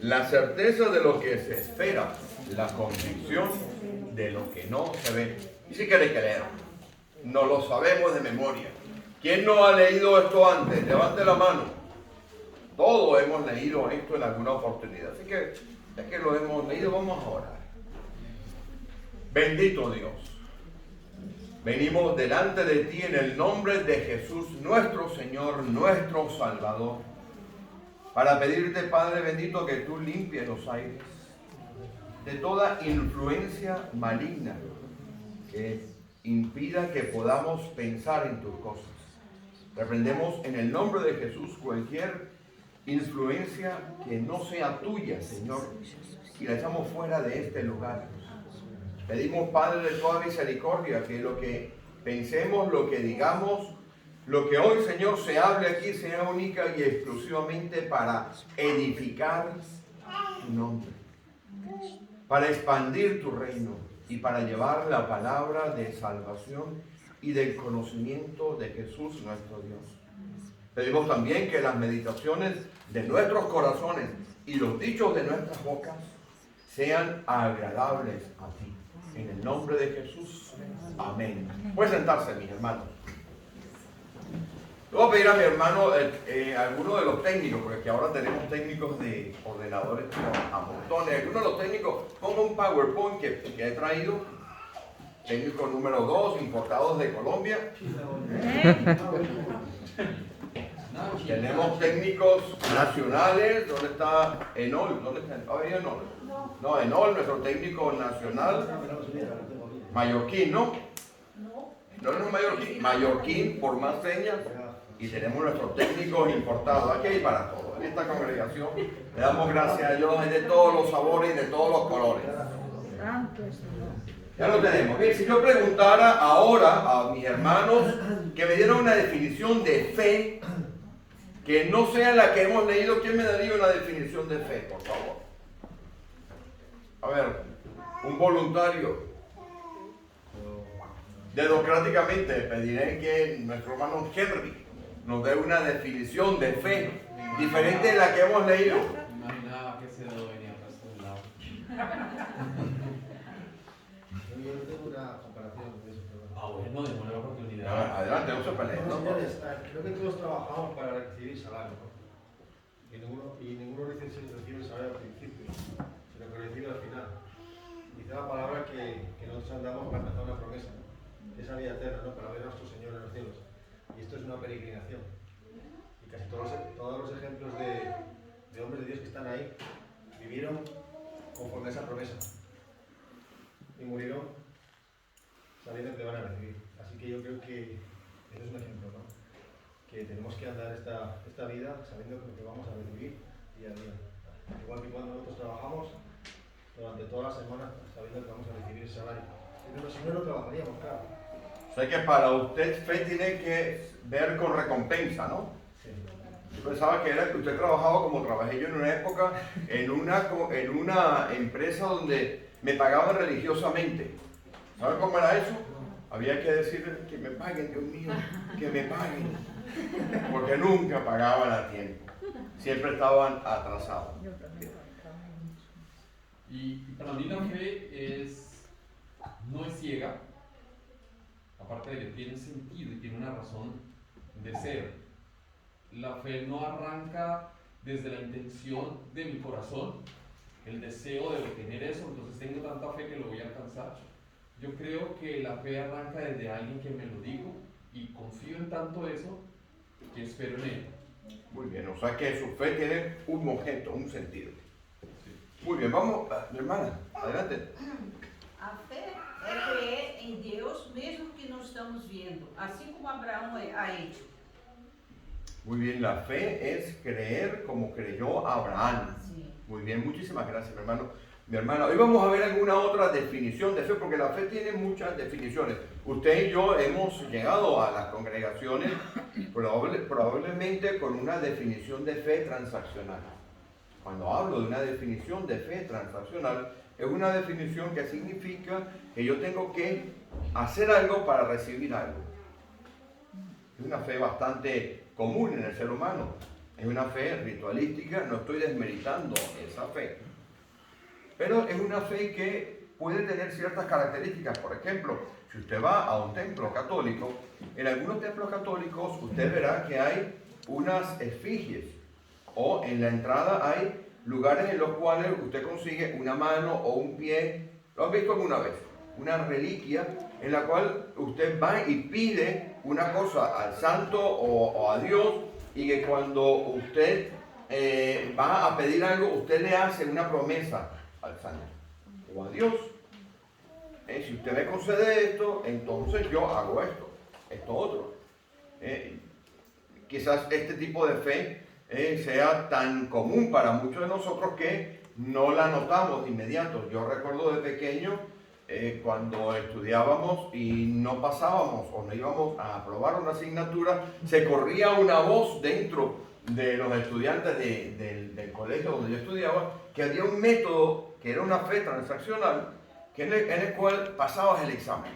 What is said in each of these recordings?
la certeza de lo que se espera, la convicción de lo que no se ve. Y si quiere que leer, no lo sabemos de memoria. ¿Quién no ha leído esto antes? Levante la mano. Todos hemos leído esto en alguna oportunidad. Así que, ya que lo hemos leído, vamos a orar. Bendito Dios. Venimos delante de ti en el nombre de Jesús, nuestro Señor, nuestro Salvador, para pedirte, Padre bendito, que tú limpies los aires de toda influencia maligna que impida que podamos pensar en tus cosas. Reprendemos en el nombre de Jesús cualquier influencia que no sea tuya, Señor, y la echamos fuera de este lugar. Pedimos, Padre de toda misericordia, que lo que pensemos, lo que digamos, lo que hoy, Señor, se hable aquí sea única y exclusivamente para edificar tu nombre, para expandir tu reino y para llevar la palabra de salvación y del conocimiento de Jesús nuestro Dios. Pedimos también que las meditaciones de nuestros corazones y los dichos de nuestras bocas sean agradables a ti. En el nombre de Jesús. Amén. Puede sentarse, mis hermanos. Le voy a pedir a mi hermano alguno de los técnicos, porque aquí ahora tenemos técnicos de ordenadores a montones. Alguno de los técnicos, ponga un PowerPoint que he traído. Técnico número 2, importados de Colombia. Tenemos técnicos nacionales. ¿Dónde está Enol? ¿Dónde está Enol? No, Enol, nuestro técnico nacional. Mallorquín, ¿no? No es Mallorquín. Mallorquín, por más señas. Y tenemos nuestros técnicos importados. Aquí hay para todos. En esta congregación le damos gracias a Dios. Hay de todos los sabores y de todos los colores. Ya lo tenemos. Bien, si yo preguntara ahora a mis hermanos que me dieran una definición de fe que no sea la que hemos leído, ¿quién me daría una definición de fe, por favor? A ver, un voluntario. Democráticamente pediré que nuestro hermano Henry nos dé una definición de fe diferente de la que hemos leído. Imaginaba que ese dedo venía puesto de lado. Yo tengo una comparación de eso. Bueno, de buena oportunidad. Adelante, no se peleen. No, señores, creo que todos trabajamos para recibir salario, ¿no? Y ninguno recibe el salario al principio, sino que lo recibe al final. Dice la palabra que nosotros andamos para alcanzar una promesa, ¿no? Esa vida eterna, ¿no? Para ver a nuestro Señor en los cielos. Y esto es una peregrinación. Y casi todos los ejemplos de hombres de Dios que están ahí vivieron conforme a esa promesa. Y murieron sabiendo que van a recibir. Así que yo creo que ese es un ejemplo, ¿no? Que tenemos que andar esta vida sabiendo que vamos a recibir día a día. Igual que cuando nosotros trabajamos durante toda la semana sabiendo que vamos a recibir el salario. Pero si no, no trabajaríamos, claro. Sé que para usted fe tiene que ver con recompensa, ¿no? Sí. Yo pensaba que era que usted trabajaba como trabajé yo en una época, en una empresa donde me pagaban religiosamente. ¿Sabe cómo era eso? Había que decir que me paguen, Dios mío, que me paguen. Porque nunca pagaban a tiempo. Siempre estaban atrasados. Y para mí la fe no es ciega, aparte de que tiene sentido y tiene una razón de ser. La fe no arranca desde la intención de mi corazón, el deseo de obtener eso, entonces tengo tanta fe que lo voy a alcanzar. Yo creo que la fe arranca desde alguien que me lo dijo y confío en tanto eso que espero en él. Muy bien, o sea que su fe tiene un objeto, un sentido. Sí. Muy bien, vamos, mi hermana, adelante. A fé é crer em Deus mesmo que não estamos vendo, assim como Abraão ha hecho. Muy bien, la fe es creer como creyó Abraham. Sí. Muy bien, muchísimas gracias, mi hermano. Mi hermana, hoy vamos a ver alguna otra definición de fe, porque la fe tiene muchas definiciones. Usted y yo hemos llegado a las congregaciones probablemente con una definición de fe transaccional. Cuando hablo de una definición de fe transaccional, es una definición que significa que yo tengo que hacer algo para recibir algo. Es una fe bastante común en el ser humano. Es una fe ritualística, no estoy desmeritando esa fe. Pero es una fe que puede tener ciertas características. Por ejemplo, si usted va a un templo católico, en algunos templos católicos usted verá que hay unas efigies, o en la entrada hay lugares en los cuales usted consigue una mano o un pie. ¿Lo han visto alguna vez? Una reliquia en la cual usted va y pide una cosa al santo o a Dios, y que cuando usted va a pedir algo, usted le hace una promesa al santo o a Dios. Si usted me concede esto, entonces yo hago esto otro. Quizás este tipo de fe sea tan común para muchos de nosotros que no la notamos de inmediato. Yo recuerdo de pequeño, cuando estudiábamos y no pasábamos o no íbamos a aprobar una asignatura, se corría una voz dentro de los estudiantes del colegio donde yo estudiaba, que había un método que era una fe transaccional, en el cual pasabas el examen.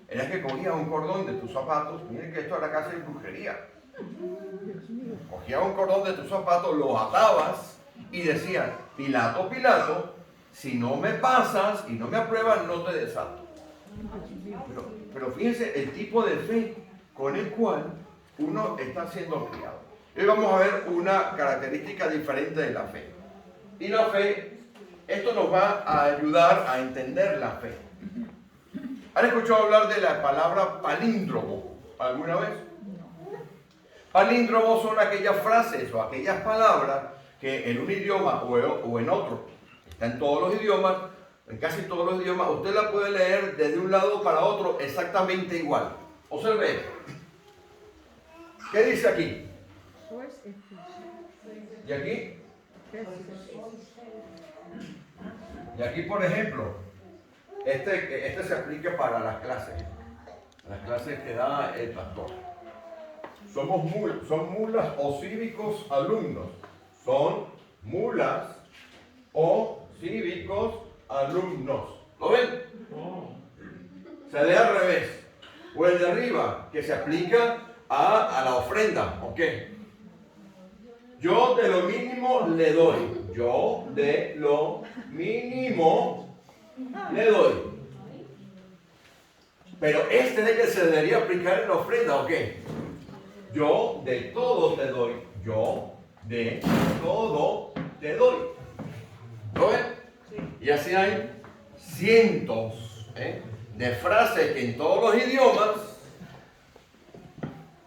Era que cogías un cordón de tus zapatos. Miren que esto era casi brujería. Cogías un cordón de tus zapatos, lo atabas y decías: Pilato, Pilato, si no me pasas y no me apruebas, no te desato. Pero fíjense el tipo de fe con el cual uno está siendo criado. Hoy vamos a ver una característica diferente de la fe. Y la fe, esto nos va a ayudar a entender la fe. ¿Han escuchado hablar de la palabra palíndromo alguna vez? Palíndromos son aquellas frases o aquellas palabras que en un idioma o en otro, está en todos los idiomas, en casi todos los idiomas, usted la puede leer desde un lado para otro exactamente igual. Observe. ¿Qué dice aquí? ¿Y aquí? Y aquí, por ejemplo, este se aplica para las clases que da el pastor. Son mulas o cívicos alumnos. Son mulas o cívicos alumnos. ¿Lo ven? Se lee al revés. O el de arriba, que se aplica a la ofrenda. ¿Ok? Yo de lo mínimo le doy. Yo de lo mínimo le doy. Pero este es el que se debería aplicar en la ofrenda, ¿o qué? Yo de todo te doy. Yo de todo te doy. ¿Lo ven? Y así hay cientos de frases que en todos los idiomas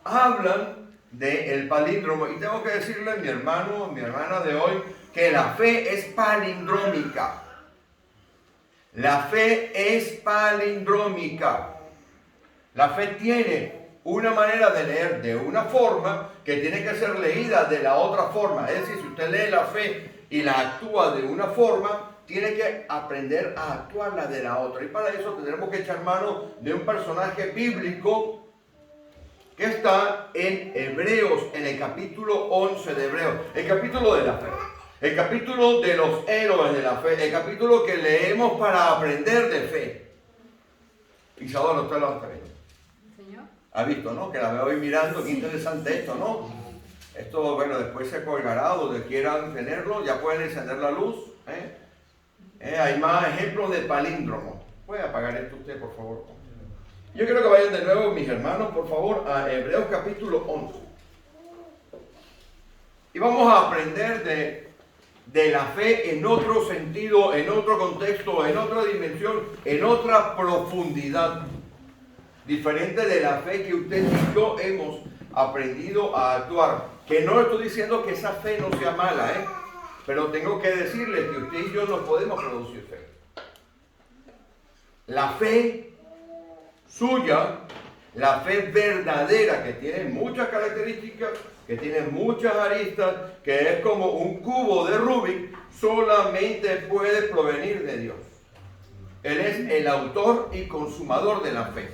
hablan del palíndromo. Y tengo que decirle a mi hermano, mi hermana de hoy, que la fe es palindrómica. La fe es palindrómica. La fe tiene una manera de leer de una forma que tiene que ser leída de la otra forma. Es decir, si usted lee la fe y la actúa de una forma, tiene que aprender a actuarla de la otra. Y para eso tendremos que echar mano de un personaje bíblico que está en Hebreos, en el capítulo 11 de Hebreos, el capítulo de la fe, el capítulo de los héroes de la fe, el capítulo que leemos para aprender de fe. Isadora, usted lo está viendo. ¿Señor? Ha visto, ¿no? Que la veo hoy mirando, qué interesante esto, ¿no? Esto, bueno, después se colgará donde quieran tenerlo, ya pueden encender la luz. Hay más ejemplos de palíndromo. ¿Puede apagar esto usted, por favor? Yo quiero que vayan de nuevo, mis hermanos, por favor, a Hebreos capítulo 11. Y vamos a aprender de la fe en otro sentido, en otro contexto, en otra dimensión, en otra profundidad. Diferente de la fe que usted y yo hemos aprendido a actuar. Que no estoy diciendo que esa fe no sea mala, pero tengo que decirle que usted y yo no podemos producir fe. La fe suya, la fe verdadera, que tiene muchas características, que tiene muchas aristas, que es como un cubo de Rubik, solamente puede provenir de Dios. Él es el autor y consumador de la fe.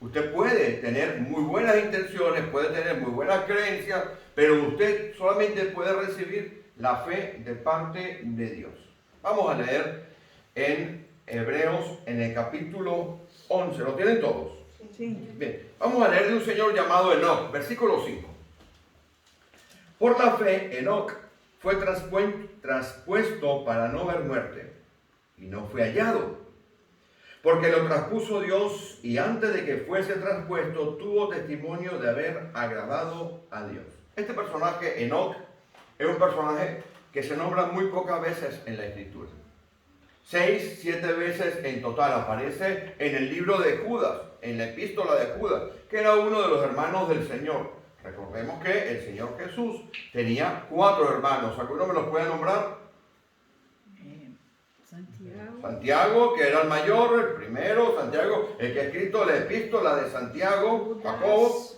Usted puede tener muy buenas intenciones, puede tener muy buenas creencias, pero usted solamente puede recibir la fe de parte de Dios. Vamos a leer en Hebreos, en el capítulo 11. ¿Lo tienen todos? Sí. Bien, vamos a leer de un señor llamado Enoc, versículo 5. Por la fe, Enoc fue traspuesto para no ver muerte, y no fue hallado, porque lo traspuso Dios, y antes de que fuese traspuesto, tuvo testimonio de haber agradado a Dios. Este personaje, Enoc, es un personaje que se nombra muy pocas veces en la Escritura. 6, 7 veces en total aparece en el libro de Judas, en la epístola de Judas, que era uno de los hermanos del Señor. Recordemos que el Señor Jesús tenía 4 hermanos. ¿Alguno me los puede nombrar? Santiago, que era el mayor, el primero. Santiago, el que ha escrito la epístola de Santiago. Jacobo.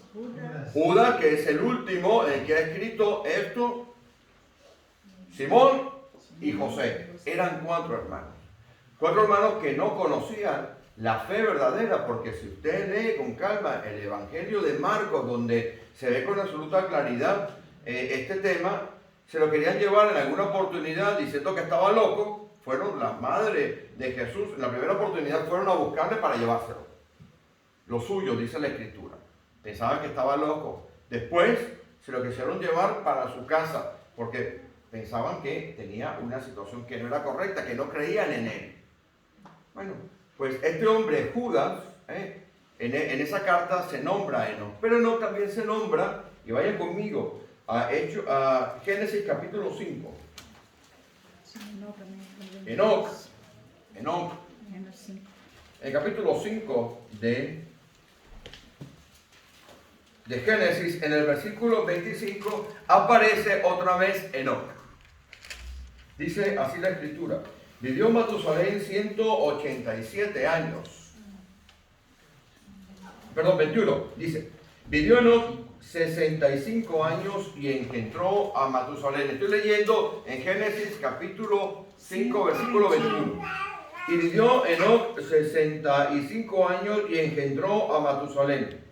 Judas, que es el último, el que ha escrito esto. Simón y José. Eran 4 hermanos. 4 hermanos que no conocían la fe verdadera, porque si usted lee con calma el Evangelio de Marcos, donde se ve con absoluta claridad este tema, se lo querían llevar en alguna oportunidad diciendo que estaba loco. Fueron las madres de Jesús, en la primera oportunidad fueron a buscarle para llevárselo. Lo suyo, dice la Escritura. Pensaban que estaba loco. Después se lo quisieron llevar para su casa, porque pensaban que tenía una situación que no era correcta, que no creían en él. Bueno, pues este hombre, Judas, en esa carta se nombra a Enoc, pero Enoc también se nombra, y vayan conmigo, a Génesis capítulo 5. Enoc, en capítulo 5 de Génesis, en el versículo 25, aparece otra vez Enoc. Dice así la Escritura: vivió Matusalén 187 años. Perdón, 21. Dice: vivió Enoc 65 años y engendró a Matusalén. Estoy leyendo en Génesis capítulo 5, versículo 21. Y vivió Enoc 65 años y engendró a Matusalén.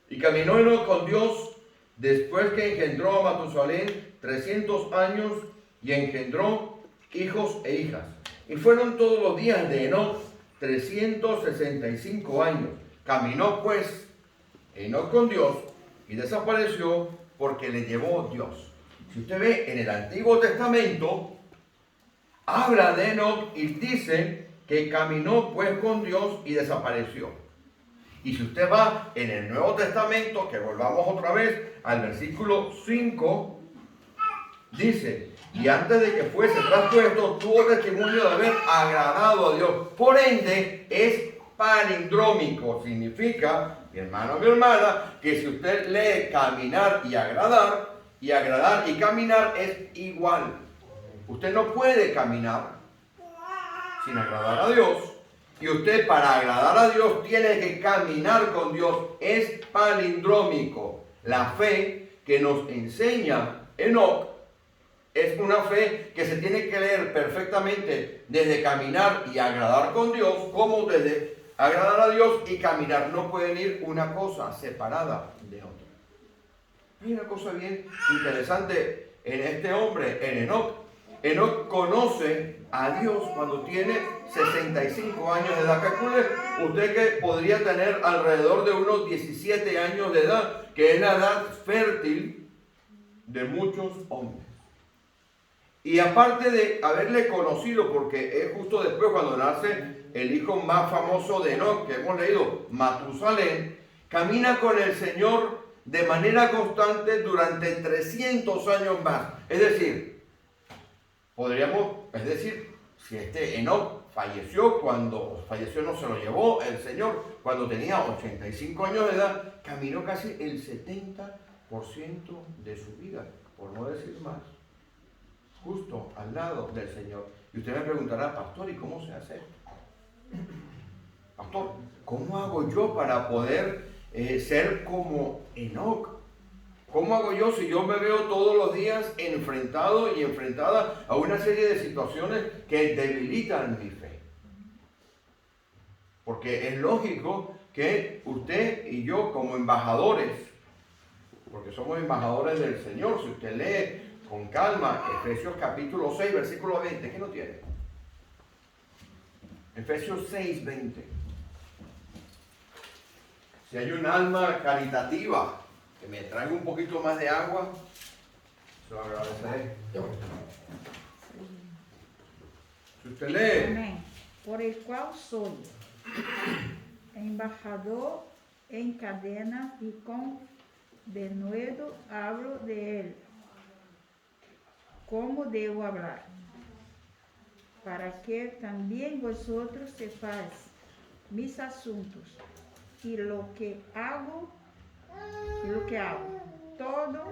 Y caminó Enoc con Dios después que engendró a Matusalén 300 años y engendró hijos e hijas. Y fueron todos los días de Enoc 365 años. Caminó pues Enoc con Dios y desapareció porque le llevó Dios. Si usted ve en el Antiguo Testamento, habla de Enoc y dice que caminó pues con Dios y desapareció. Y si usted va en el Nuevo Testamento, que volvamos otra vez al versículo 5, dice: y antes de que fuese traspuesto, tuvo testimonio de haber agradado a Dios. Por ende, es palindrómico. Significa, mi hermano, mi hermana, que si usted lee caminar y agradar y caminar es igual. Usted no puede caminar sin agradar a Dios. Y usted, para agradar a Dios, tiene que caminar con Dios. Es palindrómico. La fe que nos enseña Enoc es una fe que se tiene que leer perfectamente desde caminar y agradar con Dios, como desde agradar a Dios y caminar. No pueden ir una cosa separada de otra. Hay una cosa bien interesante en este hombre, en Enoc. Enoc conoce a Dios cuando tiene 65 años de edad. Calcule usted que podría tener alrededor de unos 17 años de edad, que es la edad fértil de muchos hombres. Y aparte de haberle conocido, porque es justo después cuando nace el hijo más famoso de Enoc, que hemos leído, Matusalén, camina con el Señor de manera constante durante 300 años más. Es decir, si este Enoc falleció, cuando falleció no se lo llevó el Señor, cuando tenía 85 años de edad, caminó casi el 70% de su vida, por no decir más, justo al lado del Señor. Y usted me preguntará: pastor, ¿y cómo se hace esto? Pastor, ¿cómo hago yo para poder ser como Enoc? ¿Cómo hago yo si yo me veo todos los días enfrentado y enfrentada a una serie de situaciones que debilitan mi fe? Porque es lógico que usted y yo, como embajadores, porque somos embajadores del Señor, si usted lee con calma Efesios capítulo 6, versículo 20, ¿qué no tiene? Efesios 6, 20. Si hay un alma caritativa que me traiga un poquito más de agua, Se lo agradeceré. Si usted lee, Amén. Por el cual soy embajador en cadena y con denuedo hablo de él, como debo hablar, para que también vosotros sepáis mis asuntos y lo que hago, todo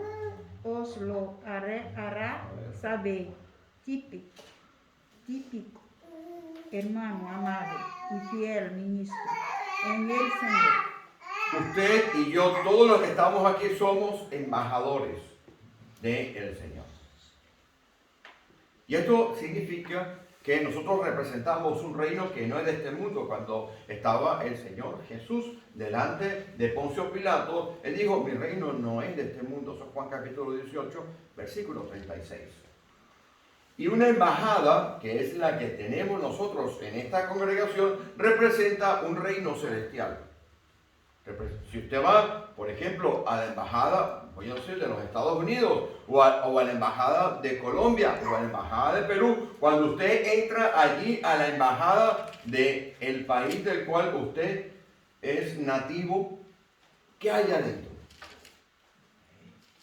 os lo hará saber. Típico, hermano amado y fiel ministro en el Señor. usted y yo, todos los que estamos aquí, somos embajadores del Señor. Y esto significa que nosotros representamos un reino que no es de este mundo. Cuando estaba el Señor Jesús delante de Poncio Pilato, él dijo, mi reino no es de este mundo. Eso es Juan capítulo 18, versículo 36. Y una embajada, que es la que tenemos nosotros en esta congregación, representa un reino celestial. Si usted va, por ejemplo, a la embajada, voy a decir, de los Estados Unidos, o a la embajada de Colombia, o a la embajada de Perú, cuando usted entra allí a la embajada del país del cual usted es nativo, ¿qué hay adentro?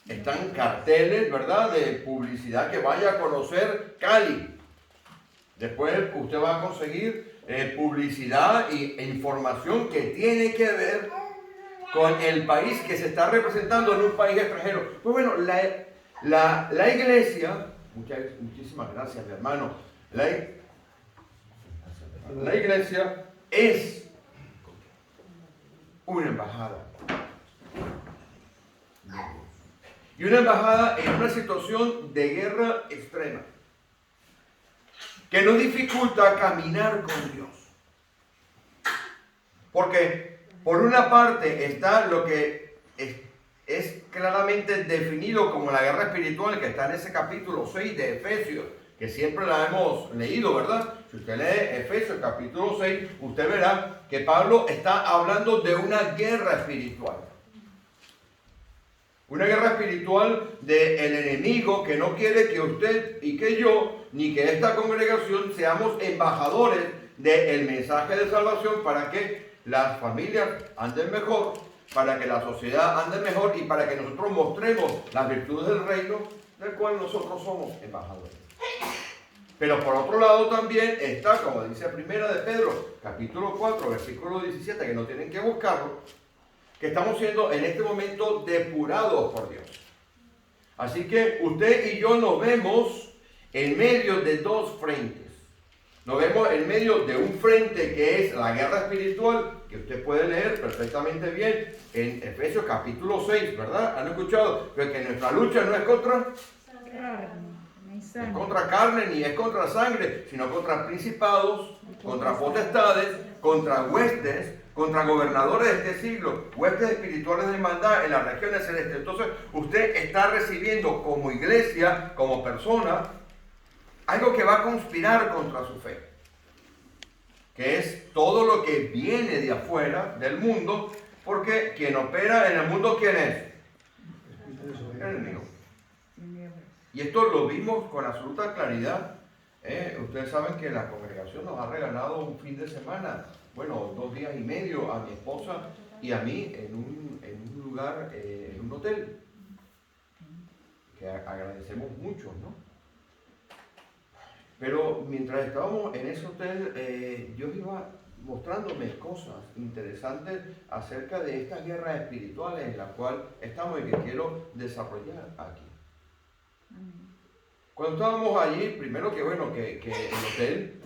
Están carteles, ¿verdad?, de publicidad que vaya a conocer Cali. Después usted va a conseguir publicidad e información que tiene que ver con el país que se está representando en un país extranjero. Pues bueno, la iglesia, muchísimas gracias, mi hermano, la iglesia es una embajada. Y una embajada en una situación de guerra extrema, que nos dificulta caminar con Dios. Porque por una parte está lo que es claramente definido como la guerra espiritual, que está en ese capítulo 6 de Efesios, que siempre la hemos leído, ¿verdad? Si usted lee Efesios capítulo 6, usted verá que Pablo está hablando de una guerra espiritual. Una guerra espiritual del enemigo que no quiere que usted y que yo, ni que esta congregación, seamos embajadores del mensaje de salvación para que las familias anden mejor, para que la sociedad ande mejor y para que nosotros mostremos las virtudes del reino del cual nosotros somos embajadores. Pero por otro lado también está, como dice Primera de Pedro, capítulo 4, versículo 17, que no tienen que buscarlo, que estamos siendo en este momento depurados por Dios. Así que usted y yo nos vemos en medio de dos frentes. Nos vemos en medio de un frente que es la guerra espiritual, que usted puede leer perfectamente bien en Efesios capítulo 6, ¿verdad? ¿Han escuchado? Que nuestra lucha no es contra carne, ni es contra sangre, sino contra principados, contra potestades, contra huestes, contra gobernadores de este siglo, huestes espirituales de maldad en las regiones celestes. Entonces, usted está recibiendo como iglesia, como persona, algo que va a conspirar contra su fe, que es todo lo que viene de afuera del mundo, porque quien opera en el mundo, ¿quién es? El enemigo. Y esto lo vimos con absoluta claridad. Ustedes saben que la congregación nos ha regalado un fin de semana, bueno, 2 días y medio a mi esposa y a mí en un lugar, en un hotel, que agradecemos mucho, ¿no? Pero mientras estábamos en ese hotel, Dios iba mostrándome cosas interesantes acerca de estas guerras espirituales en las cuales estamos y que quiero desarrollar aquí. Cuando estábamos allí, primero que bueno, que el hotel,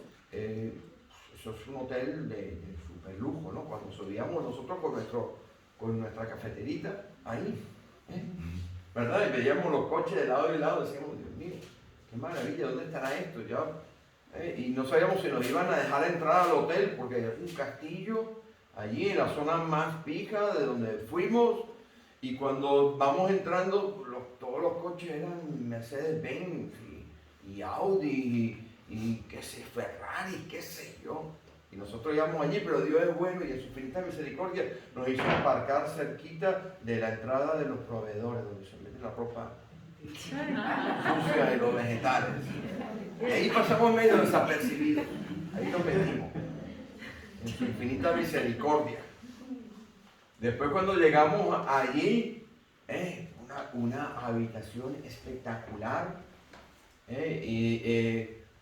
eso es un hotel de super lujo, ¿no? Cuando subíamos nosotros con nuestra cafeterita, ahí, ¿verdad? Y veíamos los coches de lado y lado, decíamos, Dios mío, qué maravilla, ¿dónde estará esto? Ya, y no sabíamos si nos iban a dejar entrar al hotel, porque hay un castillo allí en la zona más pija de donde fuimos, y cuando vamos entrando, todos los coches eran Mercedes-Benz y Audi y qué sé, Ferrari, qué sé yo. Y nosotros íbamos allí, pero Dios es bueno y en su infinita misericordia nos hizo aparcar cerquita de la entrada de los proveedores, donde se mete la ropa sucia de los vegetales. Y ahí pasamos medio desapercibidos. Ahí nos metimos. En su infinita misericordia. Después cuando llegamos allí, una habitación espectacular,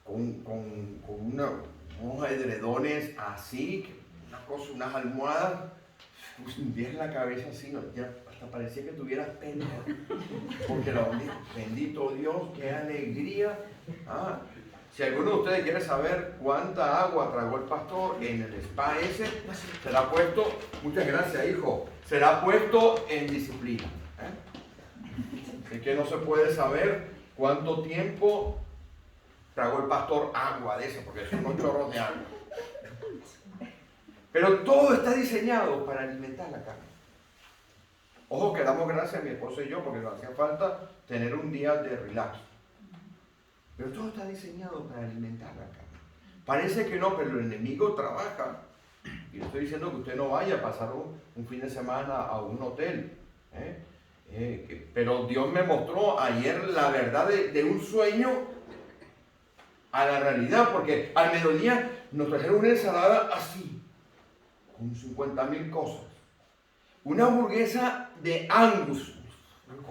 con unos edredones así, una cosa, unas almohadas, hundías la cabeza así, ¿no? Ya hasta parecía que tuvieras pena, porque bendito Dios, qué alegría. Si alguno de ustedes quiere saber cuánta agua tragó el pastor en el spa ese, será puesto, muchas gracias hijo, será puesto en disciplina. Así que no se puede saber cuánto tiempo tragó el pastor agua de esa, porque son unos chorros de agua. Pero todo está diseñado para alimentar la carne. Ojo que damos gracias a mi esposo y yo, porque nos hacía falta tener un día de relax. Pero todo está diseñado para alimentar la carne. Parece que no, pero el enemigo trabaja. Y le estoy diciendo que usted no vaya a pasar un fin de semana a un hotel. Pero Dios me mostró ayer la verdad de un sueño a la realidad. Porque al mediodía nos trajeron una ensalada así, con 50,000 cosas. Una hamburguesa de Angus. Una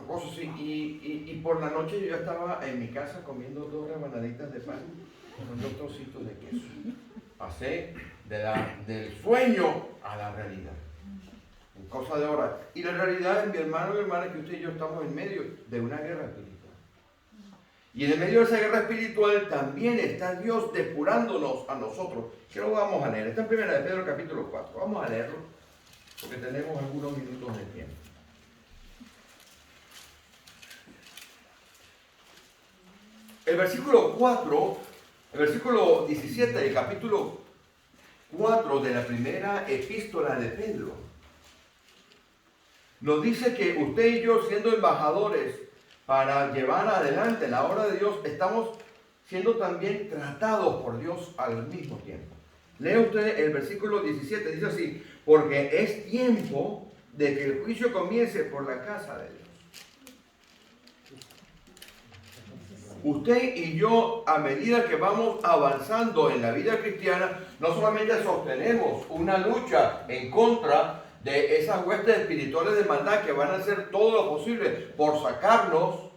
cosa así, y por la noche yo ya estaba en mi casa comiendo 2 rebanaditas de pan con 2 trocitos de queso. Pasé del sueño a la realidad, en cosa de horas. Y la realidad, mi hermano y mi hermana, es que usted y yo estamos en medio de una guerra espiritual. Y en el medio de esa guerra espiritual también está Dios depurándonos a nosotros. ¿Qué lo vamos a leer? Está en 1 de Pedro capítulo 4. Vamos a leerlo, porque tenemos algunos minutos de tiempo. El versículo 4, el versículo 17 del capítulo 4 de la primera epístola de Pedro, nos dice que usted y yo, siendo embajadores para llevar adelante la obra de Dios, estamos siendo también tratados por Dios al mismo tiempo. Lea usted el versículo 17, dice así: porque es tiempo de que el juicio comience por la casa de Dios. Usted y yo, a medida que vamos avanzando en la vida cristiana, no solamente sostenemos una lucha en contra de esas huestes espirituales de maldad que van a hacer todo lo posible por sacarnos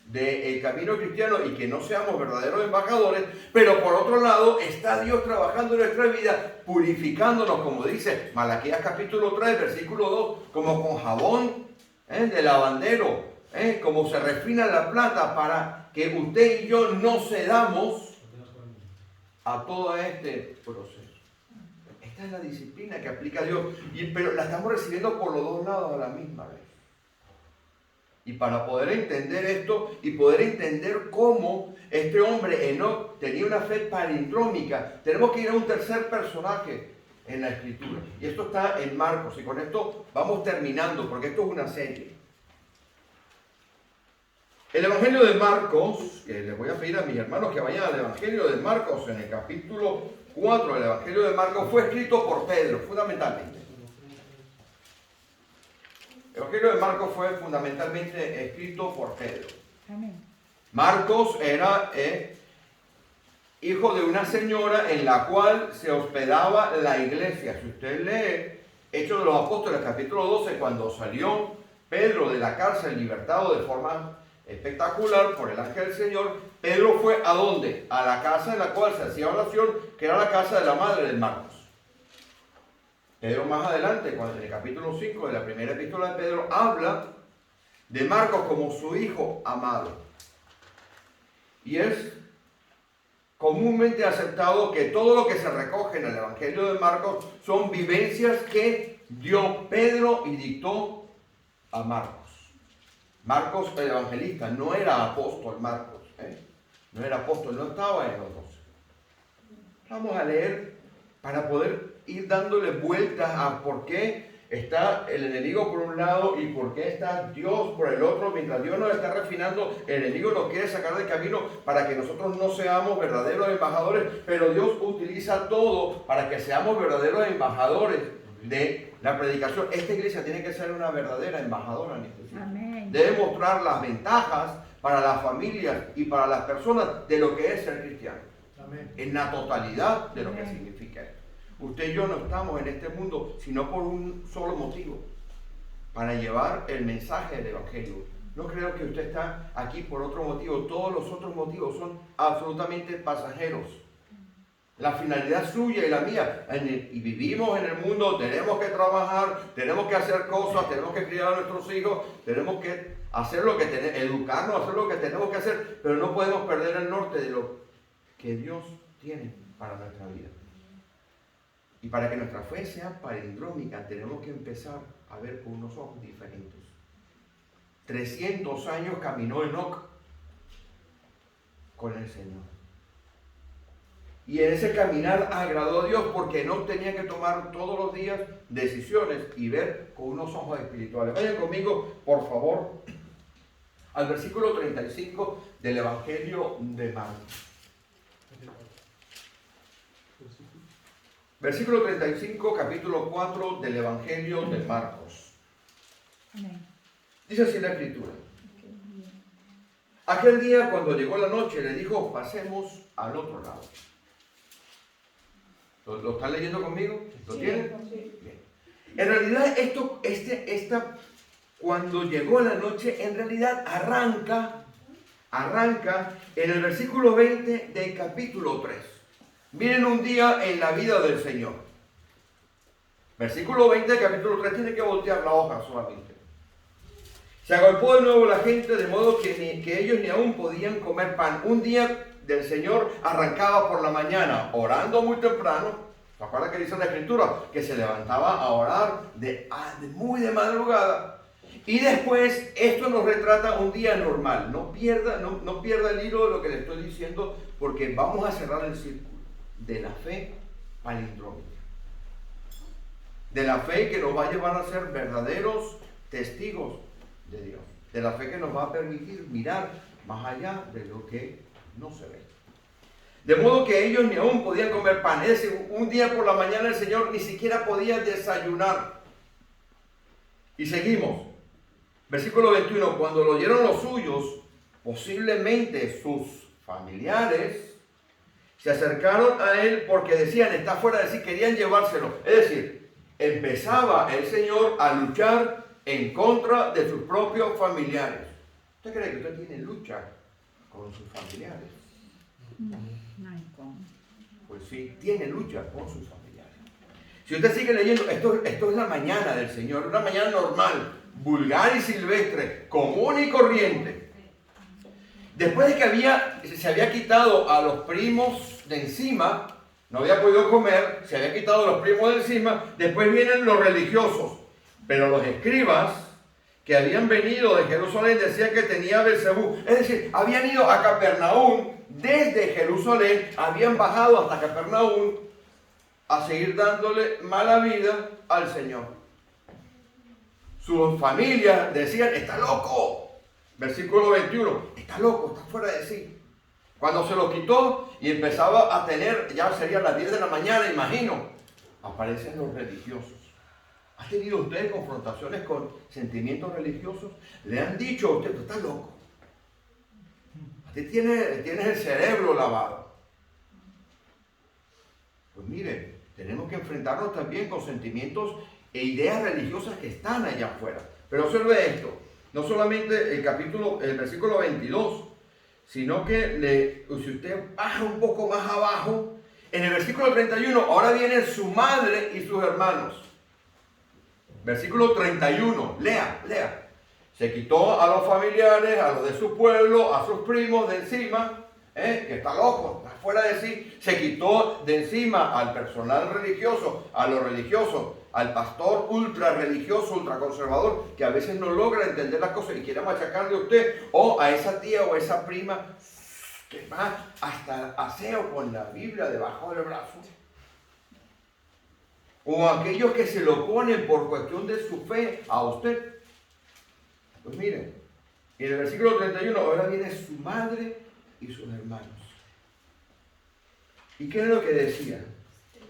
del camino cristiano y que no seamos verdaderos embajadores, pero por otro lado está Dios trabajando en nuestra vida, purificándonos, como dice Malaquías capítulo 3, versículo 2, como con jabón de lavandero, como se refina la plata, para que usted y yo no cedamos a todo este proceso. Esta es la disciplina que aplica Dios, pero la estamos recibiendo por los dos lados a la misma vez. Y para poder entender esto y poder entender cómo este hombre Enoc tenía una fe palindrómica, tenemos que ir a un tercer personaje en la escritura. Y esto está en Marcos, y con esto vamos terminando, porque esto es una serie. El Evangelio de Marcos, que les voy a pedir a mis hermanos que vayan al Evangelio de Marcos, en el capítulo 4 del Evangelio de Marcos, fue escrito por Pedro, fundamentalmente. El Evangelio de Marcos fue fundamentalmente escrito por Pedro. Amén. Marcos era hijo de una señora en la cual se hospedaba la iglesia. Si usted lee Hechos de los Apóstoles, capítulo 12, cuando salió Pedro de la cárcel libertado de forma espectacular por el ángel del Señor, Pedro fue ¿a dónde? A la casa en la cual se hacía oración, que era la casa de la madre de Marcos. Pedro más adelante, cuando en el capítulo 5 de la primera epístola de Pedro, habla de Marcos como su hijo amado. Y es comúnmente aceptado que todo lo que se recoge en el Evangelio de Marcos son vivencias que dio Pedro y dictó a Marcos. Marcos, el evangelista, no era apóstol Marcos, no era apóstol, no estaba en los 12. Vamos a leer para poder ir dándole vueltas a por qué está el enemigo por un lado y por qué está Dios por el otro. Mientras Dios nos está refinando, el enemigo nos quiere sacar del camino para que nosotros no seamos verdaderos embajadores, pero Dios utiliza todo para que seamos verdaderos embajadores de la predicación. Esta iglesia tiene que ser una verdadera embajadora en este sitio. Amén. Debe mostrar las ventajas para las familias y para las personas de lo que es ser cristiano. Amén. En la totalidad de lo que Amén. significa esto. Usted y yo no estamos en este mundo sino por un solo motivo, para llevar el mensaje del Evangelio. No creo que usted está aquí por otro motivo. Todos los otros motivos son absolutamente pasajeros. La finalidad suya y la mía, y vivimos en el mundo, tenemos que trabajar, tenemos que hacer cosas, tenemos que criar a nuestros hijos, tenemos que hacer lo que tenemos, educarnos, hacer lo que tenemos que hacer, pero no podemos perder el norte de lo que Dios tiene para nuestra vida. Y para que nuestra fe sea palindrómica, tenemos que empezar a ver con unos ojos diferentes. 300 años caminó Enoc con el Señor. Y en ese caminar agradó a Dios porque Enoc tenía que tomar todos los días decisiones y ver con unos ojos espirituales. Vayan conmigo, por favor, al versículo 35 del Evangelio de Marcos. Versículo 35, capítulo 4 del Evangelio de Marcos. Amén. Dice así la Escritura. Qué bien. Aquel día, cuando llegó la noche, le dijo, pasemos al otro lado. ¿Lo están leyendo conmigo? ¿Lo tienen? Bien. En realidad, cuando llegó la noche, en realidad arranca en el versículo 20 del capítulo 3. Miren un día en la vida del Señor. Versículo 20 del capítulo 3, tiene que voltear la hoja solamente. Se agolpó de nuevo la gente, de modo que ellos ni aún podían comer pan. Un día del Señor arrancaba por la mañana, orando muy temprano. ¿Se acuerdan que dice la Escritura? Que se levantaba a orar muy de madrugada. Y después, esto nos retrata un día normal. No pierda el hilo de lo que le estoy diciendo, porque vamos a cerrar el círculo de la fe palindrómica. De la fe que nos va a llevar a ser verdaderos testigos de Dios. De la fe que nos va a permitir mirar más allá de lo que no se ve. De modo que ellos ni aún podían comer pan. Es decir, un día por la mañana el Señor ni siquiera podía desayunar. Y seguimos. Versículo 21. Cuando lo oyeron los suyos, posiblemente sus familiares, se acercaron a él porque decían, está fuera de sí, querían llevárselo. Es decir, empezaba el Señor a luchar en contra de sus propios familiares. ¿Usted cree que usted tiene lucha con sus familiares? No hay cómo. Pues sí, tiene lucha con sus familiares. Si usted sigue leyendo, esto es la mañana del Señor, una mañana normal, vulgar y silvestre, común y corriente. Después de que se había quitado a los primos de encima, no había podido comer, se había quitado a los primos de encima, después vienen los religiosos. Pero los escribas que habían venido de Jerusalén decían que tenía Beelzebú. Es decir, habían ido a Capernaum, desde Jerusalén, habían bajado hasta Capernaum a seguir dándole mala vida al Señor. Sus familias decían, está loco. Versículo 21, está loco, está fuera de sí. Cuando se lo quitó y empezaba a tener, ya serían las 10 de la mañana, imagino, aparecen los religiosos. ¿Ha tenido usted confrontaciones con sentimientos religiosos? Le han dicho a usted, tú estás loco. Usted tiene el cerebro lavado. Pues mire, tenemos que enfrentarnos también con sentimientos e ideas religiosas que están allá afuera. Pero observe esto. No solamente el versículo 22, sino que si usted baja un poco más abajo, en el versículo 31, ahora vienen su madre y sus hermanos. Versículo 31, lea. Se quitó a los familiares, a los de su pueblo, a sus primos de encima, que está loco, está fuera de sí. Se quitó de encima al personal religioso, a los religiosos, al pastor ultra religioso, ultra conservador, que a veces no logra entender las cosas y quiere machacarle a usted, o a esa tía o a esa prima que va hasta el aseo con la Biblia debajo del brazo, o a aquellos que se lo ponen por cuestión de su fe a usted. Pues miren, en el versículo 31 ahora viene su madre y sus hermanos. ¿Y qué es lo que decían?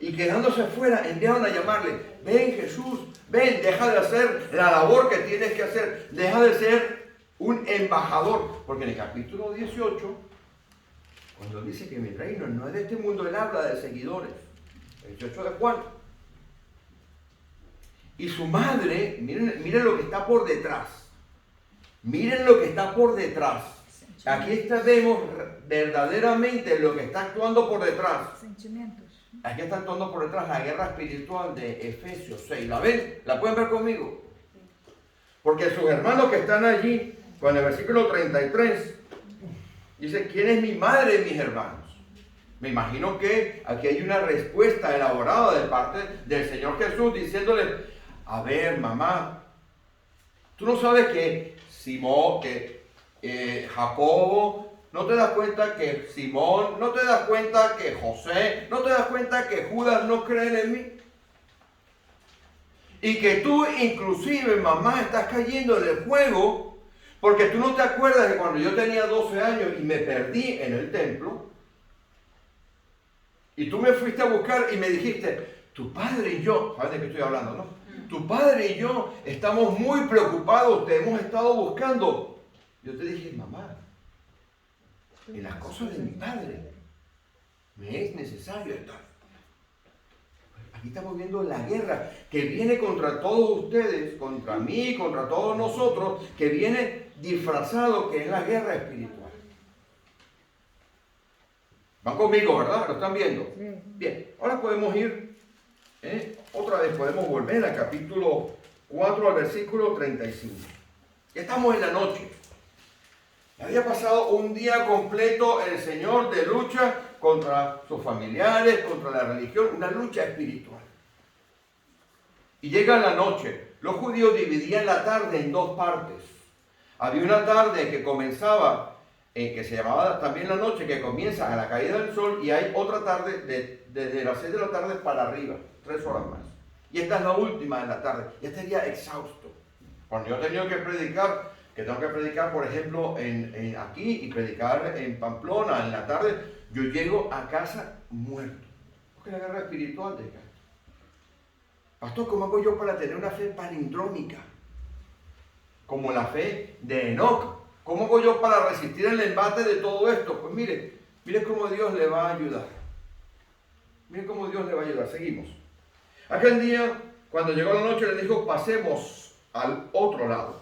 y quedándose fuera, enviaron a llamarle, ven Jesús, ven, deja de hacer la labor que tienes que hacer, deja de ser un embajador, porque en el capítulo 18, cuando dice que mi reino no es de este mundo, él habla de seguidores, el 18 de Juan. Y su madre, miren lo que está por detrás, miren lo que está por detrás. Aquí vemos verdaderamente lo que está actuando por detrás. Sentimientos. Aquí está actuando por detrás la guerra espiritual de Efesios 6. ¿La ven? ¿La pueden ver conmigo? Porque sus hermanos que están allí, con el versículo 33, dice, ¿quién es mi madre y mis hermanos? Me imagino que aquí hay una respuesta elaborada de parte del Señor Jesús diciéndole, a ver, mamá, tú no sabes que Simón, Jacobo, no te das cuenta que Simón, no te das cuenta que José, no te das cuenta que Judas no creen en mí. Y que tú inclusive, mamá, estás cayendo en el juego porque tú no te acuerdas que cuando yo tenía 12 años y me perdí en el templo y tú me fuiste a buscar y me dijiste, tu padre y yo, ¿sabes de qué estoy hablando, no? Tu padre y yo estamos muy preocupados, te hemos estado buscando. Yo te dije, mamá, en las cosas de mi padre me es necesario estar. Aquí estamos viendo la guerra que viene contra todos ustedes, contra mí, contra todos nosotros, que viene disfrazado, que es la guerra espiritual. Van conmigo, ¿verdad? ¿Lo están viendo? Sí. Bien, ahora podemos ir, otra vez podemos volver al capítulo 4, al versículo 35. Ya estamos en la noche. Había pasado un día completo el Señor de lucha contra sus familiares, contra la religión, una lucha espiritual. Y llega la noche. Los judíos dividían la tarde en dos partes. Había una tarde que comenzaba, que se llamaba también la noche, que comienza a la caída del sol, y hay otra tarde desde las 6 de la tarde para arriba, 3 horas más. Y esta es la última de la tarde. Ya estaría exhausto. Cuando yo he tenido que predicar, por ejemplo, aquí y predicar en Pamplona en la tarde, yo llego a casa muerto. Porque la guerra espiritual de acá. Pastor, ¿cómo hago yo para tener una fe palindrómica? Como la fe de Enoc. ¿Cómo hago yo para resistir el embate de todo esto? Pues mire cómo Dios le va a ayudar. Mire cómo Dios le va a ayudar. Seguimos. Aquel día, cuando llegó la noche, le dijo, pasemos al otro lado.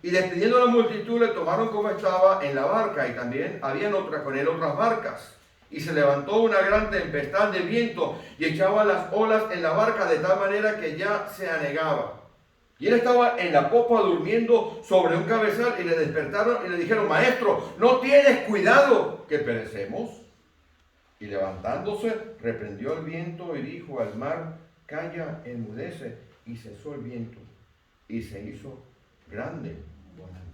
Y despidiendo a la multitud, le tomaron como estaba en la barca, y también habían con él otras barcas. Y se levantó una gran tempestad de viento, y echaba las olas en la barca de tal manera que ya se anegaba. Y él estaba en la popa durmiendo sobre un cabezal, y le despertaron y le dijeron, maestro, ¿no tienes cuidado que perecemos? Y levantándose, reprendió el viento y dijo al mar, calla, enmudece, y cesó el viento, y se hizo grande bonanza.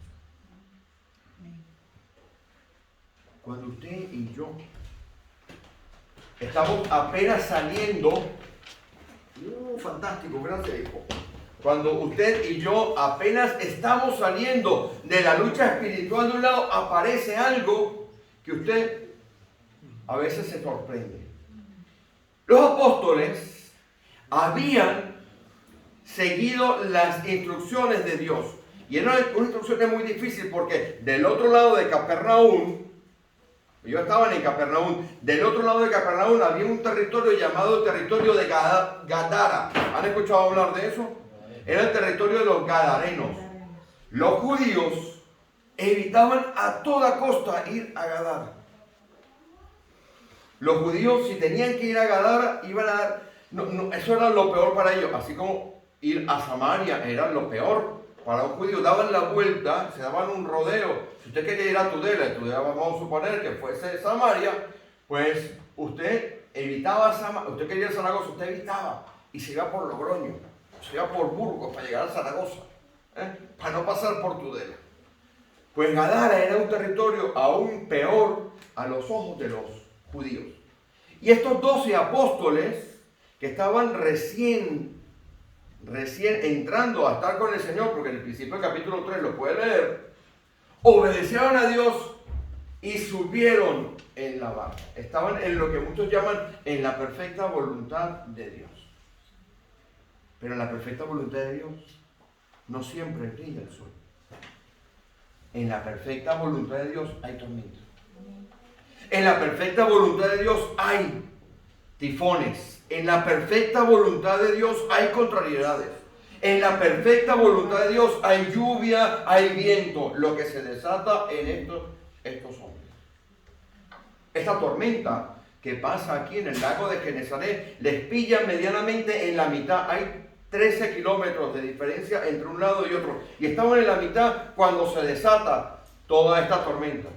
Cuando usted y yo estamos apenas saliendo, fantástico, gracias hijo. Cuando usted y yo apenas estamos saliendo de la lucha espiritual de un lado, aparece algo que usted a veces se sorprende. Los apóstoles habían seguido las instrucciones de Dios. Y era una instrucción muy difícil porque del otro lado de Capernaum, ellos estaban en Capernaum, del otro lado de Capernaum había un territorio llamado el territorio de Gadara. ¿Han escuchado hablar de eso? Era el territorio de los gadarenos. Los judíos evitaban a toda costa ir a Gadara. Los judíos, si tenían que ir a Gadara, iban a dar... eso era lo peor para ellos. Así como ir a Samaria era lo peor para un judío. Daban la vuelta, se daban un rodeo. Si usted quería ir a Tudela, vamos a suponer que fuese Samaria, pues usted evitaba Samaria. Usted quería ir a Zaragoza, usted evitaba y se iba por Logroño, se iba por Burgos para llegar a Zaragoza, para no pasar por Tudela. Pues Gadara era un territorio aún peor a los ojos de los judíos. Y estos 12 apóstoles que estaban recién entrando a estar con el Señor, porque en el principio del capítulo 3 lo puede leer, obedecieron a Dios y subieron en la barca. Estaban en lo que muchos llaman en la perfecta voluntad de Dios. Pero en la perfecta voluntad de Dios no siempre brilla el sol. En la perfecta voluntad de Dios hay tormenta. En la perfecta voluntad de Dios hay tifones. En la perfecta voluntad de Dios hay contrariedades. En la perfecta voluntad de Dios hay lluvia, hay viento, lo que se desata en estos hombres. Esta tormenta que pasa aquí en el lago de Genesaret les pilla medianamente en la mitad. Hay 13 kilómetros de diferencia entre un lado y otro. Y estaban en la mitad cuando se desata toda esta tormenta.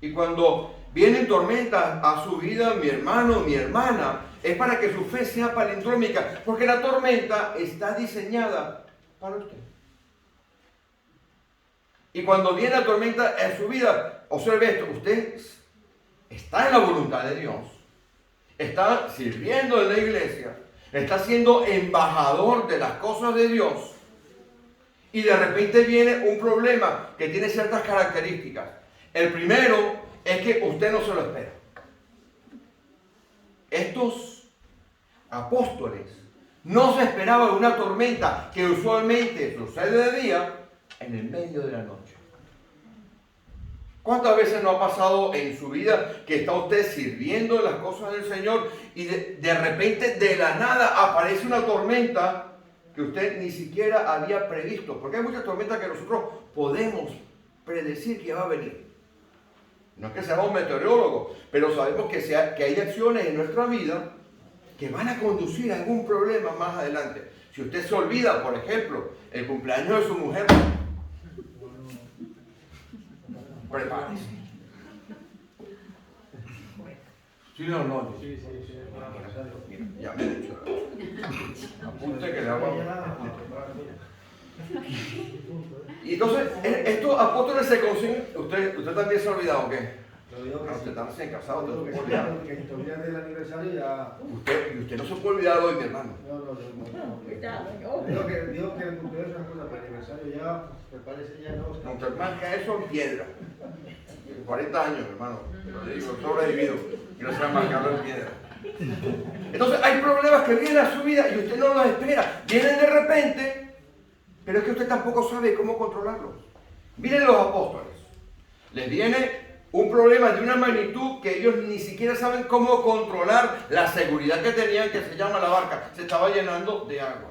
Y cuando vienen tormentas a su vida, mi hermano, mi hermana, es para que su fe sea palindrómica, porque la tormenta está diseñada para usted. Y cuando viene la tormenta en su vida, observe esto, usted está en la voluntad de Dios, está sirviendo en la iglesia, está siendo embajador de las cosas de Dios, y de repente viene un problema que tiene ciertas características. El primero es que usted no se lo espera. Estos apóstoles no se esperaban una tormenta que usualmente sucede de día en el medio de la noche. ¿Cuántas veces no ha pasado en su vida que está usted sirviendo las cosas del Señor y de repente de la nada aparece una tormenta que usted ni siquiera había previsto? Porque hay muchas tormentas que nosotros podemos predecir que va a venir. No es que seamos meteorólogos, pero sabemos que hay acciones en nuestra vida que van a conducir a algún problema más adelante. Si usted se olvida, por ejemplo, el cumpleaños de su mujer, prepárese. ¿Sí o no? Sí. Mira, ya me he dicho. Apunte que le hago. Y entonces, estos apóstoles se consiguen. ¿Usted también se ha olvidado o qué? Usted está recién casado, usted no se puede olvidar. Que te olvidas del aniversario ya. Usted no se puede olvidar hoy, mi hermano. No. Cuidado, Digo que el cumpleaños es una cosa, pero el aniversario ya, me parece ya no. No te marca eso en piedra. 40 años, hermano. Pero le digo, sobrevivido. Y no se va a marcarlo en piedra. Entonces, hay problemas que vienen a su vida y usted no los espera. Vienen de repente, pero es que usted tampoco sabe cómo controlarlos. Miren los apóstoles. Les viene un problema de una magnitud que ellos ni siquiera saben cómo controlar la seguridad que tenían, que se llama la barca. Se estaba llenando de agua.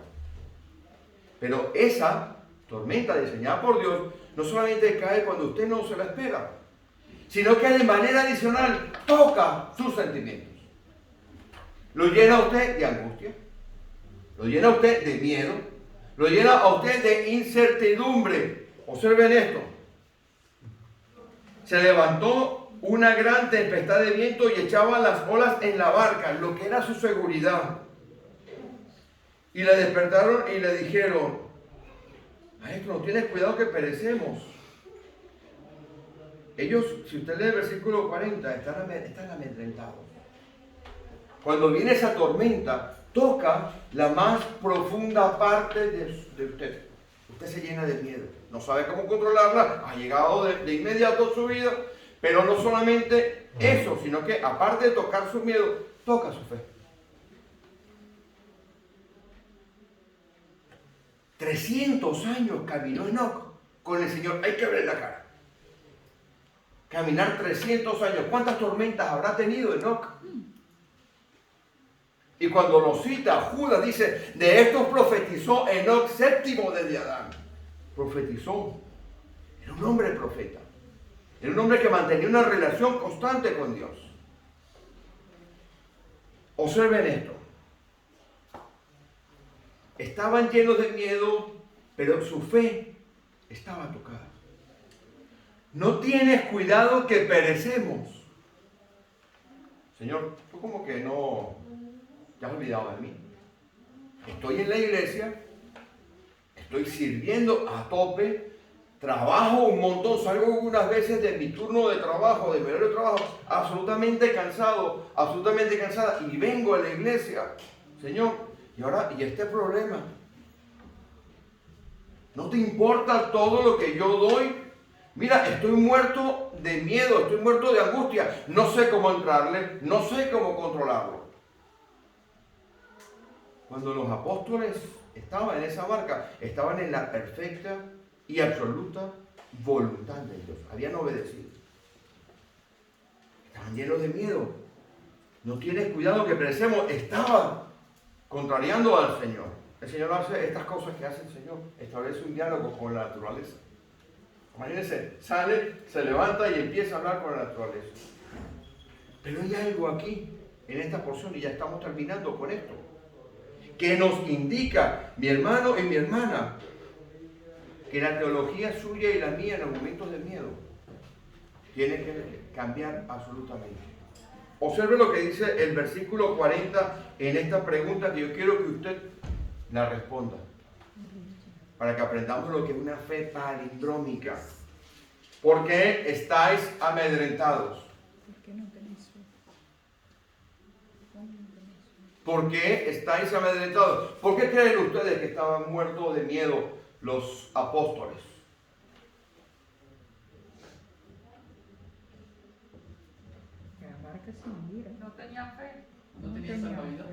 Pero esa tormenta diseñada por Dios no solamente cae cuando usted no se la espera, sino que de manera adicional toca sus sentimientos. Lo llena a usted de angustia, lo llena a usted de miedo, lo llena a usted de incertidumbre. Observen esto. Se levantó una gran tempestad de viento y echaban las olas en la barca, lo que era su seguridad. Y le despertaron y le dijeron: maestro, no tienes cuidado que perecemos. Ellos, si usted lee el versículo 40, están amedrentados. Cuando viene esa tormenta, toca la más profunda parte de usted. Usted se llena de miedo, no sabe cómo controlarla, ha llegado de inmediato a su vida, pero no solamente eso, sino que aparte de tocar su miedo, toca su fe. 300 años caminó Enoc con el Señor, hay que ver la cara. Caminar 300 años, ¿cuántas tormentas habrá tenido Enoc? Y cuando lo cita Judas dice, de estos profetizó Enoc, séptimo desde Adán. Profetizó. Era un hombre profeta. Era un hombre que mantenía una relación constante con Dios. Observen esto. Estaban llenos de miedo, pero su fe estaba tocada. No tienes cuidado que perecemos. Señor, tú como que no te has olvidado de mí. Estoy en la iglesia, estoy sirviendo a tope, trabajo un montón, salgo algunas veces de mi turno de trabajo, de mi horario de trabajo, absolutamente cansado, absolutamente cansada, y vengo a la iglesia. Señor, y este problema. ¿No te importa todo lo que yo doy? Mira, estoy muerto de miedo, estoy muerto de angustia. No sé cómo entrarle, no sé cómo controlarlo. Cuando los apóstoles estaban en esa barca, estaban en la perfecta y absoluta voluntad de Dios. Habían obedecido. Estaban llenos de miedo. No tienes cuidado que perecemos. Estaban contrariando al Señor. El Señor hace estas cosas que hace el Señor. Establece un diálogo con la naturaleza. Imagínense, sale, se levanta y empieza a hablar con la naturaleza. Pero hay algo aquí, en esta porción, y ya estamos terminando con esto, que nos indica, mi hermano y mi hermana, que la teología suya y la mía en los momentos de miedo tiene que cambiar absolutamente. Observe lo que dice el versículo 40 en esta pregunta que yo quiero que usted la responda, para que aprendamos lo que es una fe palindrómica. ¿Por qué estáis amedrentados? ¿Por qué estáis amedrentados? ¿Por qué creen ustedes que estaban muertos de miedo los apóstoles? La barca se hundía. No tenían fe. No tenía salvavidas.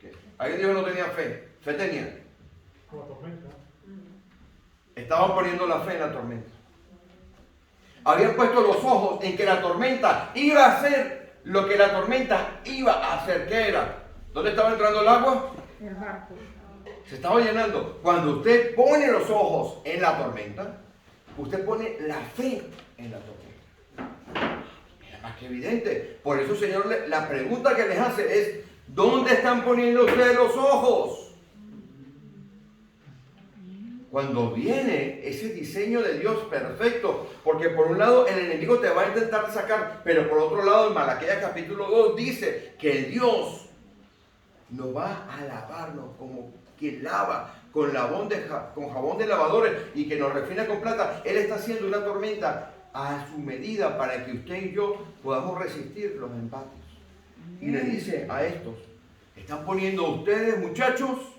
¿Qué? Alguien dijo que no tenía fe. Fe tenían. Con la tormenta. Estaban poniendo la fe en la tormenta. Habían puesto los ojos en que la tormenta iba a hacer lo que la tormenta iba a hacer. ¿Qué era? ¿Dónde estaba entrando el agua? El barco. Se estaba llenando. Cuando usted pone los ojos en la tormenta, usted pone la fe en la tormenta. Es más que evidente. Por eso, Señor, la pregunta que les hace es, ¿dónde están poniendo ustedes los ojos? Cuando viene ese diseño de Dios perfecto, porque por un lado el enemigo te va a intentar sacar, pero por otro lado en Malaquías capítulo 2 dice que Dios nos va a lavarnos como quien lava con jabón de lavadores y que nos refina con plata. Él está haciendo una tormenta a su medida para que usted y yo podamos resistir los embates. Y le dice a estos, están poniendo ustedes, muchachos,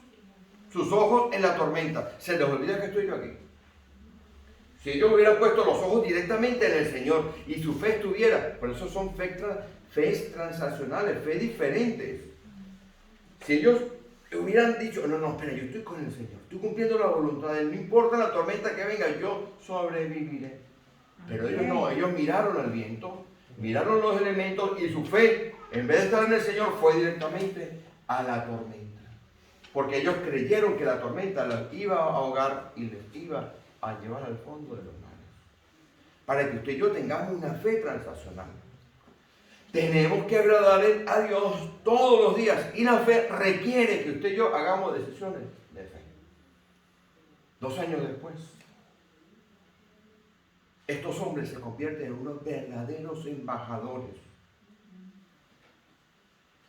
sus ojos en la tormenta. Se les olvida que estoy yo aquí. Si ellos hubieran puesto los ojos directamente en el Señor y su fe estuviera, por eso son fe transaccionales, fe diferentes. Si ellos hubieran dicho, no, espera, yo estoy con el Señor, estoy cumpliendo la voluntad de Él, no importa la tormenta que venga, yo sobreviviré. Pero ellos no, ellos miraron al viento, miraron los elementos y su fe, en vez de estar en el Señor, fue directamente a la tormenta. Porque ellos creyeron que la tormenta las iba a ahogar y les iba a llevar al fondo de los mares. Para que usted y yo tengamos una fe transaccional. Tenemos que agradarle a Dios todos los días. Y la fe requiere que usted y yo hagamos decisiones de fe. 2 años después, estos hombres se convierten en unos verdaderos embajadores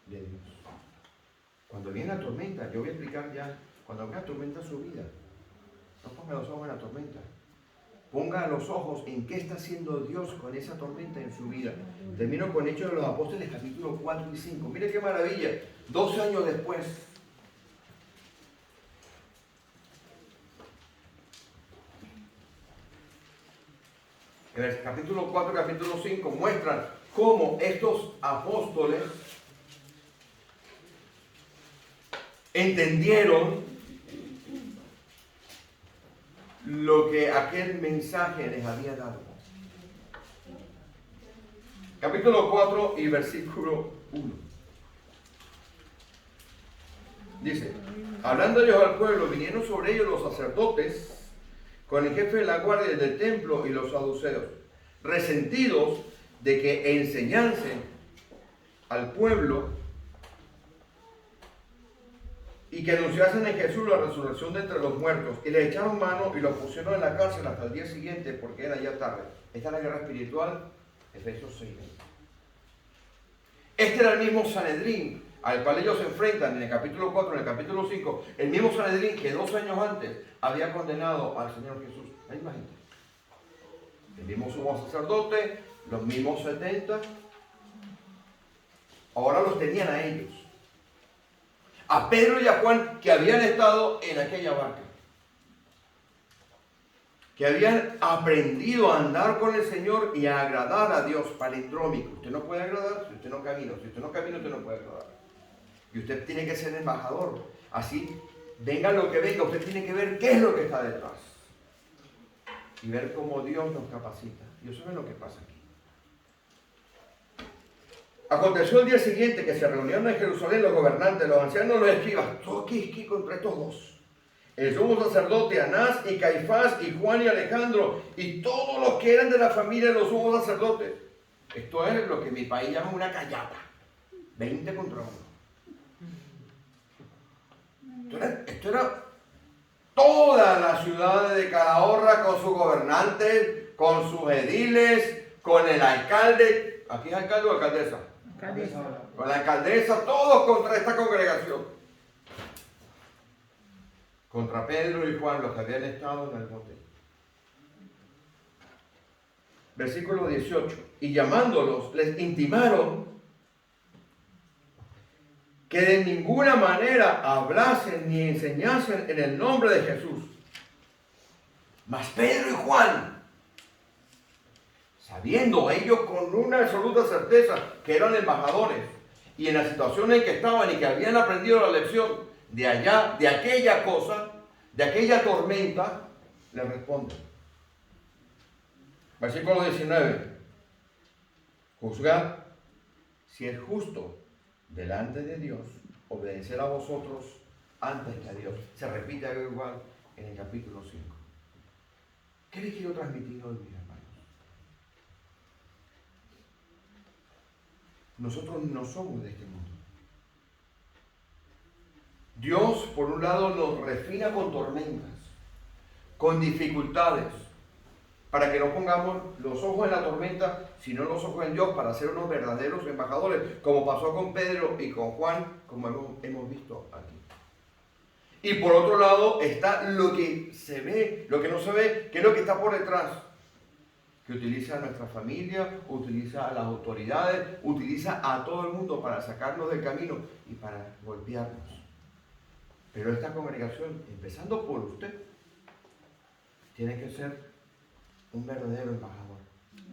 de Dios. Cuando viene la tormenta, yo voy a explicar ya, cuando venga la tormenta en su vida, no ponga los ojos en la tormenta. Ponga los ojos en qué está haciendo Dios con esa tormenta en su vida. Termino con Hechos de los Apóstoles, capítulo 4 y 5. Mire qué maravilla. 2 años después. En el capítulo 4 y capítulo 5 muestran cómo estos apóstoles entendieron lo que aquel mensaje les había dado. Capítulo 4 y versículo 1. Dice, hablando ellos al pueblo, vinieron sobre ellos los sacerdotes con el jefe de la guardia del templo y los saduceos, resentidos de que enseñasen al pueblo y que anunciasen en Jesús la resurrección de entre los muertos, y le echaron mano y los pusieron en la cárcel hasta el día siguiente, porque era ya tarde. Esta es la guerra espiritual, Efesios 6. Este era el mismo Sanedrín al cual ellos se enfrentan en el capítulo 4, en el capítulo 5, el mismo Sanedrín que 2 años antes había condenado al Señor Jesús. La misma gente. El mismo sumo sacerdote, los mismos 70, ahora los tenían a ellos. A Pedro y a Juan, que habían estado en aquella barca. que habían aprendido a andar con el Señor y a agradar a Dios, palindrómico. Usted no puede agradar si usted no camina. Si usted no camina, usted no puede agradar. Y usted tiene que ser embajador. Así, venga lo que venga, usted tiene que ver qué es lo que está detrás. Y ver cómo Dios nos capacita. Y eso es lo que pasa aquí. Aconteció el día siguiente que se reunieron en Jerusalén los gobernantes, los ancianos, los escribas, todos aquí contra estos dos. El sumo sacerdote Anás y Caifás y Juan y Alejandro y todos los que eran de la familia de los sumos sacerdotes. Esto es lo que en mi país llaman una callata. 20 contra 1. Esto era toda la ciudad de Calahorra con sus gobernantes, con sus ediles, con el alcalde. ¿Aquí es alcalde o alcaldesa? Alcaldesa. Con la alcaldesa, todos contra esta congregación. Contra Pedro y Juan, los que habían estado en el monte. Versículo 18. Y llamándolos, les intimaron que de ninguna manera hablasen ni enseñasen en el nombre de Jesús. Mas Pedro y Juan, sabiendo ellos con una absoluta certeza que eran embajadores y en la situación en que estaban y que habían aprendido la lección de allá, de aquella cosa, de aquella tormenta, le responden. Versículo 19. Juzgad si es justo delante de Dios obedecer a vosotros antes que a Dios. Se repite algo igual en el capítulo 5. ¿Qué les quiero transmitir hoy, mis hermanos? Nosotros no somos de este mundo. Dios, por un lado, nos refina con tormentas, con dificultades, para que no pongamos los ojos en la tormenta, sino los ojos en Dios, para ser unos verdaderos embajadores, como pasó con Pedro y con Juan, como hemos visto aquí. Y por otro lado está lo que se ve, lo que no se ve, que es lo que está por detrás, que utiliza a nuestra familia, utiliza a las autoridades, utiliza a todo el mundo para sacarnos del camino y para golpearnos. Pero esta congregación, empezando por usted, tiene que ser un verdadero embajador.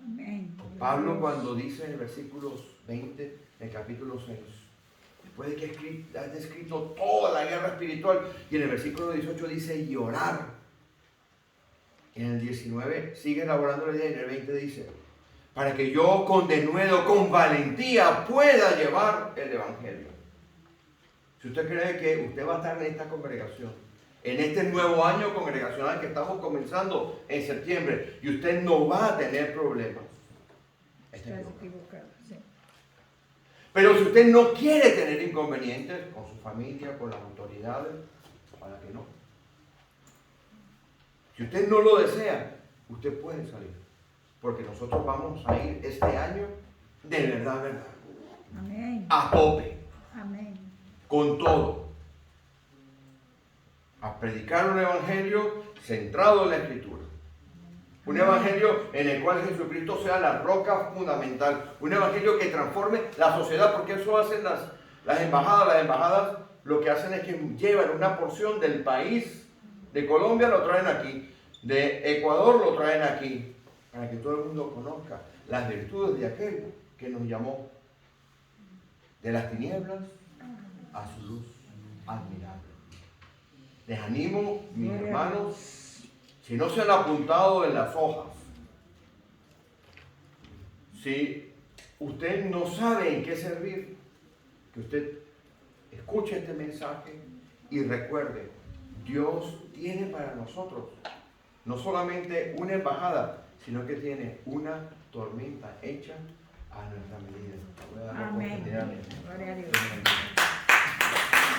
Amén. Pablo, cuando dice en el versículo 20, en el capítulo 6, después de que ha descrito toda la guerra espiritual, y en el versículo 18 dice y orar. En el 19 sigue elaborando la idea, y en el 20 dice, para que yo con denuedo, con valentía pueda llevar el evangelio. Si usted cree que usted va a estar en esta congregación, en este nuevo año congregacional que estamos comenzando en septiembre, y usted no va a tener problemas, Estás equivocado, sí. pero si usted no quiere tener inconvenientes con su familia, con las autoridades, para que no. Si usted no lo desea, usted puede salir, porque nosotros vamos a ir este año de verdad, Amén. a tope, Amén. con todo, a predicar un evangelio centrado en la Escritura. Un evangelio en el cual Jesucristo sea la roca fundamental. Un evangelio que transforme la sociedad, porque eso hacen las embajadas. Las embajadas lo que hacen es que llevan una porción del país, de Colombia lo traen aquí, de Ecuador lo traen aquí, para que todo el mundo conozca las virtudes de aquel que nos llamó de las tinieblas a su luz admirable. Les animo, mis hermanos, si no se han apuntado en las hojas, si usted no sabe en qué servir, que usted escuche este mensaje y recuerde, Dios tiene para nosotros no solamente una embajada, sino que tiene una tormenta hecha a nuestra medida. Voy a dar la Amén. oportunidad. Gloria a Dios.